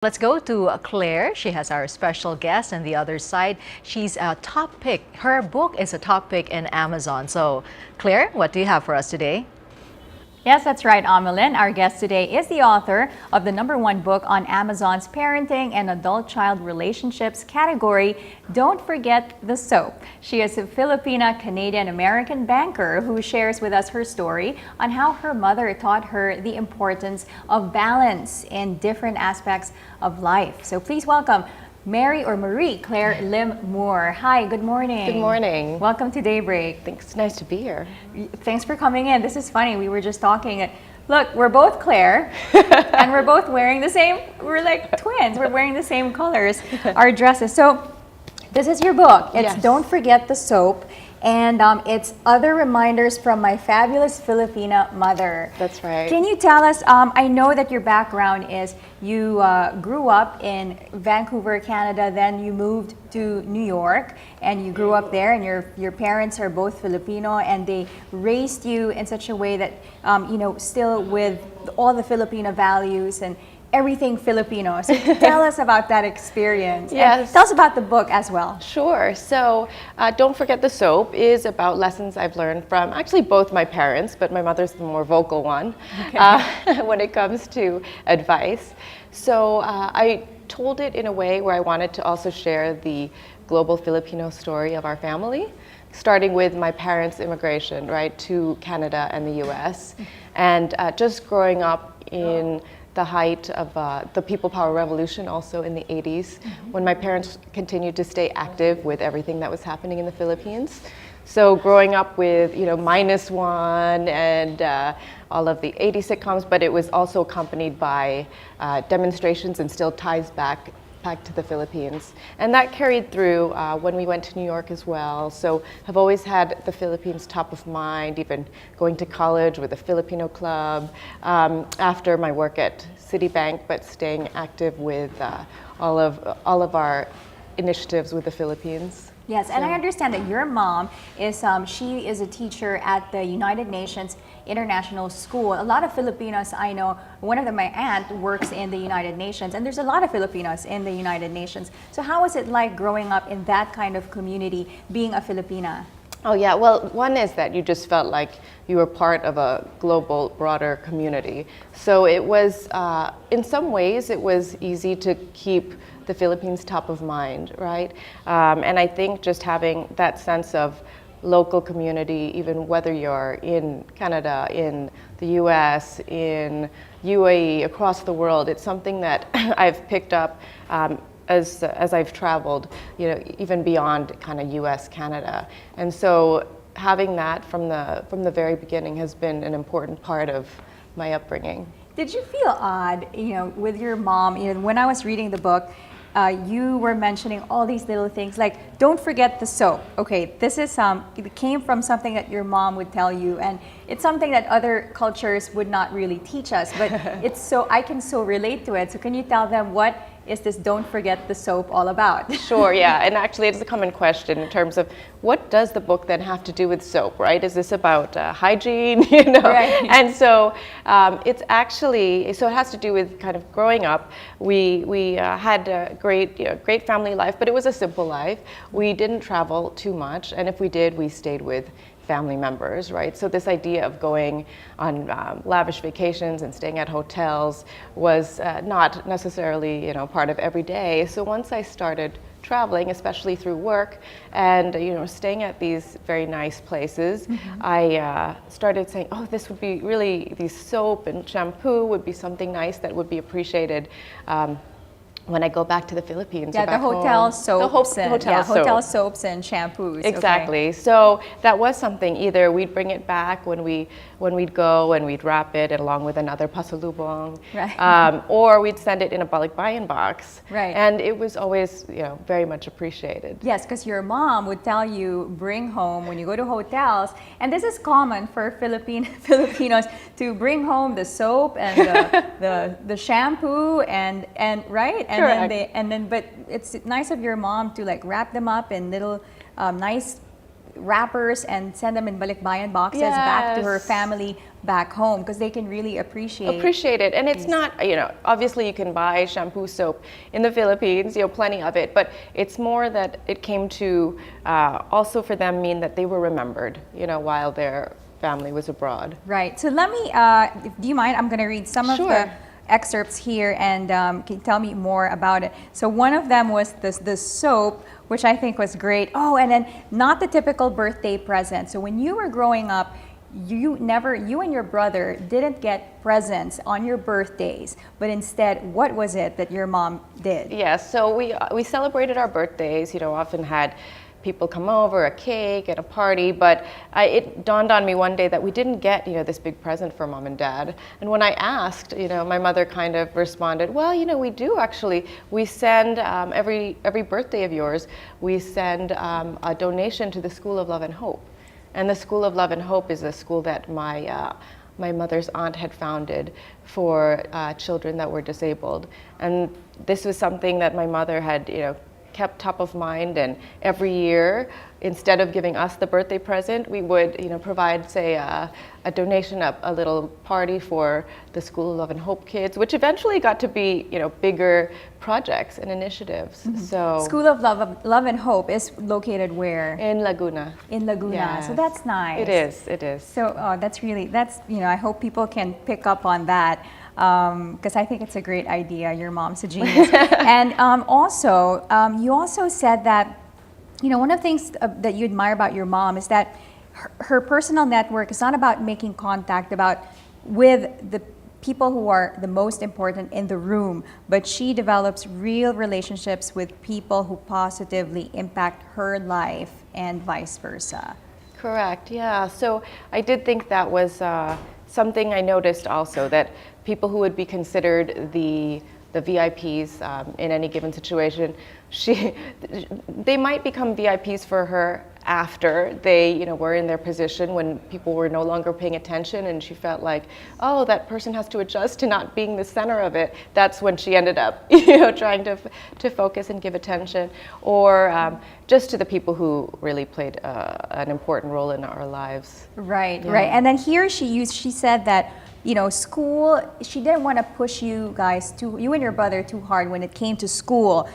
Let's go to Claire. She has our special guest on the other side. She's a top pick. Her book is a top pick in Amazon. So, Claire, what do you have for us today? Yes, that's right, Amelin. Our guest today is the author of the #1 book on Amazon's parenting and adult-child relationships category, Don't Forget the Soap. She is a Filipina-Canadian-American banker who shares with us her story on how her mother taught her the importance of balance in different aspects of life. So please welcome Marie Claire Lim Moore. Hi, good morning. Good morning. Welcome to Daybreak. Thanks. It's nice to be here. Thanks for coming in. This is funny. We were just talking. Look, we're both Claire, and we're both wearing the same. We're like twins. We're wearing the same colors, our dresses. So, this is your book. It's Yes. Don't Forget the Soap, and it's other reminders from my fabulous Filipina mother. That's right. Can you tell us? I know that your background is you grew up in Vancouver, Canada, then you moved to New York, and you grew up there, and your parents are both Filipino, and they raised you in such a way that still with all the Filipino values and everything Filipino. So tell us about that experience. Yes. And tell us about the book as well. Sure. So, Don't Forget the Soap is about lessons I've learned from actually both my parents, but my mother's the more vocal one when it comes to advice. So, I told it in a way where I wanted to also share the global Filipino story of our family, starting with my parents' immigration, right, to Canada and the US, and just growing up in the height of the People Power Revolution, also in the 80s, when my parents continued to stay active with everything that was happening in the Philippines. So growing up with, -1 and all of the 80 sitcoms, but it was also accompanied by demonstrations and still ties back to the Philippines. And that carried through when we went to New York as well. So I've always had the Philippines top of mind, even going to college with a Filipino club after my work at Citibank, but staying active with all of our initiatives with the Philippines. Yes, and I understand that your mom is she is a teacher at the United Nations International School. A lot of Filipinos I know, one of them, my aunt, works in the United Nations, and there's a lot of Filipinos in the United Nations. So how was it like growing up in that kind of community, being a Filipina? Oh yeah, well, one is that you just felt like you were part of a global, broader community. So it was, in some ways, it was easy to keep the Philippines top of mind, right? And I think just having that sense of local community, even whether you're in Canada, in the US, in UAE, across the world, it's something that I've picked up as I've traveled, even beyond kind of US, Canada. And so having that from the very beginning has been an important part of my upbringing. Did you feel odd, with your mom? When I was reading the book, you were mentioning all these little things like, don't forget the soap. Okay, this is it came from something that your mom would tell you, and it's something that other cultures would not really teach us, but I can so relate to it. So can you tell them, what is this Don't Forget the Soap all about? Sure, yeah, and actually it's a common question in terms of what does the book then have to do with soap, right? Is this about hygiene, Right. And so it's actually, so it has to do with kind of growing up. We had a great family life, but it was a simple life. We didn't travel too much, and if we did, we stayed with family members, right? So this idea of going on lavish vacations and staying at hotels was not necessarily, part of every day. So once I started traveling, especially through work, and staying at these very nice places, I started saying, oh, this would be really, these soap and shampoo would be something nice that would be appreciated when I go back to the Philippines. Yeah, the hotel soaps hotel soaps and shampoos. Exactly. Okay. So that was something. Either we'd bring it back when we'd go and we'd wrap it along with another pasalubong, right. Or we'd send it in a balikbayan box. Right. And it was always very much appreciated. Yes, because your mom would tell you, bring home when you go to hotels, and this is common for Filipinos to bring home the soap and the shampoo and right. But it's nice of your mom to like wrap them up in little nice wrappers and send them in balikbayan boxes back to her family back home because they can really appreciate it. And it's not, obviously you can buy shampoo soap in the Philippines, plenty of it, but it's more that it came to also for them mean that they were remembered, while their family was abroad. Right. So let me, do you mind? I'm going to read some of Sure. the excerpts here, and can you tell me more about it? So one of them was the soap, which I think was great. Oh, and then not the typical birthday present. So when you were growing up, you and your brother didn't get presents on your birthdays, but instead, what was it that your mom did? Yeah, so we celebrated our birthdays, often had people come over, a cake and a party, but it dawned on me one day that we didn't get, this big present for mom and dad. And when I asked, my mother kind of responded, well, we do actually. We send, every birthday of yours, we send a donation to the School of Love and Hope. And the School of Love and Hope is a school that my mother's aunt had founded for children that were disabled. And this was something that my mother had, kept top of mind, and every year, instead of giving us the birthday present, we would, provide, say, a donation, a little party for the School of Love and Hope kids, which eventually got to be, bigger projects and initiatives. Mm-hmm. So School of Love and Hope is located where? in Laguna. In Laguna. Yes. So that's nice. It is. So that's I hope people can pick up on that. Because I think it's a great idea. Your mom's a genius. And also, you also said that, one of the things that you admire about your mom is that her personal network is not about making contact with the people who are the most important in the room, but she develops real relationships with people who positively impact her life and vice versa. Correct, yeah. So I did think that was something I noticed also, that people who would be considered the VIPs in any given situation, they might become VIPs for her after they were in their position, when people were no longer paying attention, and she felt like, oh, that person has to adjust to not being the center of it. That's when she ended up trying to focus and give attention, or just to the people who really played an important role in our lives. Right. And then here she said that school, she didn't want to push you and your brother too hard when it came to school.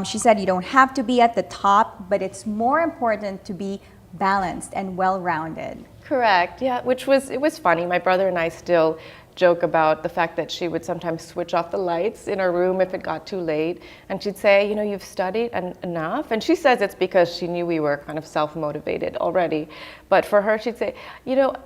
She said you don't have to be at the top, but it's more important to be balanced and well-rounded. Correct, yeah, it was funny. My brother and I still joke about the fact that she would sometimes switch off the lights in her room if it got too late, and she'd say, you've studied enough, and she says it's because she knew we were kind of self-motivated already. But for her, she'd say,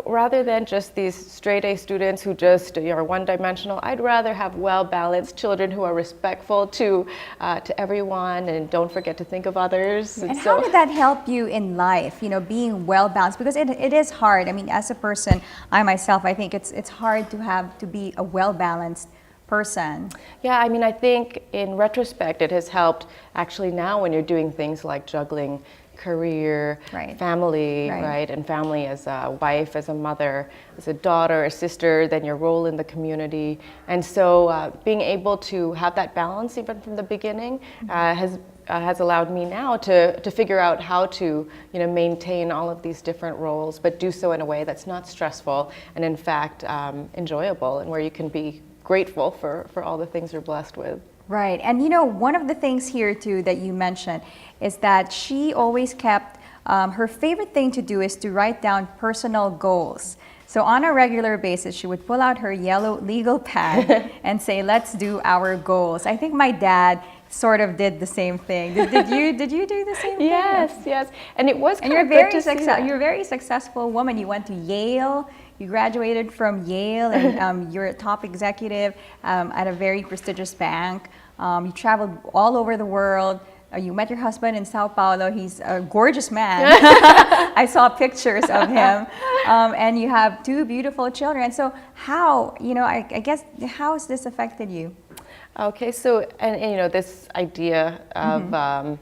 rather than just these straight A students who just are one-dimensional, I'd rather have well-balanced children who are respectful to everyone and don't forget to think of others. And how did that help you in life, being well-balanced? Because it is hard. I mean, as a person, I myself, I think it's hard to be a well-balanced person. Yeah, I mean, I think in retrospect, it has helped actually now when you're doing things like juggling career, family, right? And family as a wife, as a mother, as a daughter, a sister, then your role in the community. And so being able to have that balance even from the beginning has allowed me now to figure out how to maintain all of these different roles, but do so in a way that's not stressful and in fact enjoyable, and where you can be grateful for all the things you're blessed with. Right. And one of the things here too that you mentioned is that she always kept her favorite thing to do is to write down personal goals. So on a regular basis, she would pull out her yellow legal pad and say, let's do our goals. I think my dad sort of did the same thing. Did you do the same thing? Yes. And it was kind of good to see that. You're a very successful woman. You went to Yale. You graduated from Yale, and you're a top executive at a very prestigious bank. You traveled all over the world. You met your husband in Sao Paulo. He's a gorgeous man. I saw pictures of him. And you have two beautiful children. So how, I guess, how has this affected you? Okay, so, and this idea of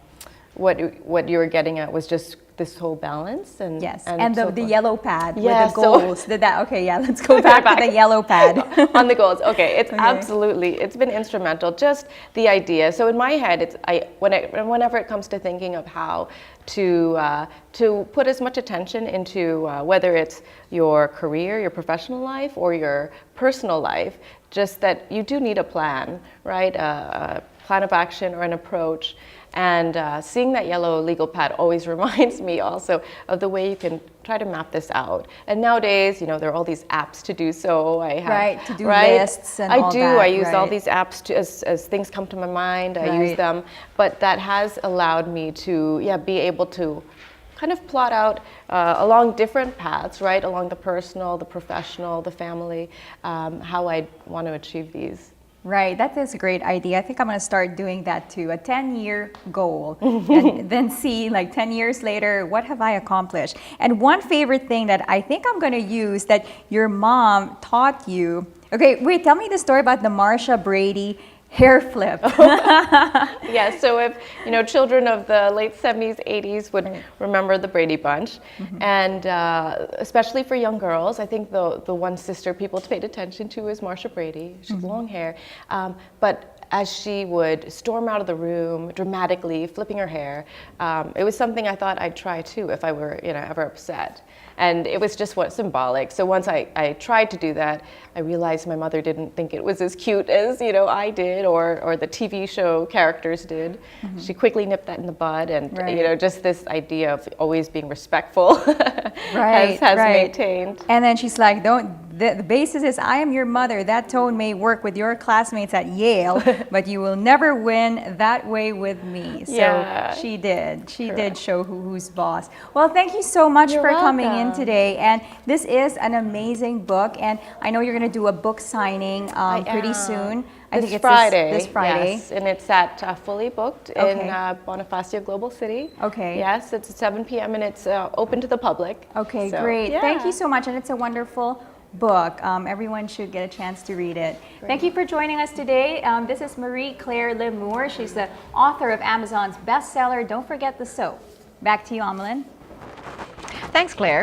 what you were getting at was just this whole balance and Yes, and, and so the forth. yellow pad Yeah, with the so- goals. Okay, yeah, let's go back to the yellow pad. On the goals. Okay, it's been instrumental. Just the idea. So in my head, whenever it comes to thinking of how to put as much attention into whether it's your career, your professional life, or your personal life, just that you do need a plan, right? A plan of action or an approach. And seeing that yellow legal pad always reminds me also of the way you can try to map this out. And nowadays, there are all these apps to do so. I have Right, to do lists and all that, I use all right. these apps as things come to my mind. I Right. use them, but that has allowed me to be able to kind of plot out along different paths, right, along the personal, the professional, the family, how I want to achieve these. Right, that is a great idea. I think I'm going to start doing that too, a 10-year goal, and then see like 10 years later, what have I accomplished? And one favorite thing that I think I'm going to use that your mom taught you. Okay, wait, tell me the story about the Marsha Brady hair flip. Yeah, so if children of the late 70s, 80s would remember the Brady Bunch, and especially for young girls, I think the one sister people paid attention to is Marsha Brady. She has long hair, but as she would storm out of the room dramatically, flipping her hair, it was something I thought I'd try too if I were ever upset. And it was just symbolic. So once I tried to do that, I realized my mother didn't think it was as cute as I did or the TV show characters did. She quickly nipped that in the bud, and Right. just this idea of always being respectful Right, has right. maintained. And then she's like, the basis is, I am your mother. That tone may work with your classmates at Yale, but you will never win that way with me. So Yeah. she did. She did show who's boss. Well, thank you so much You're for coming in welcome. today. And this is an amazing book. And I know you're going to do a book signing pretty soon. I think it's Friday. this Friday. Yes, and it's at fully booked Okay. in Bonifacio Global City. Okay. Yes, it's at 7 p.m. and it's open to the public. Okay, So, great. yeah. Thank you so much. And it's a wonderful book. Everyone should get a chance to read it. Thank you for joining us today. This is Marie-Claire Lemoore. She's the author of Amazon's bestseller, Don't Forget the Soap. Back to you, Amelin. Thanks, Claire.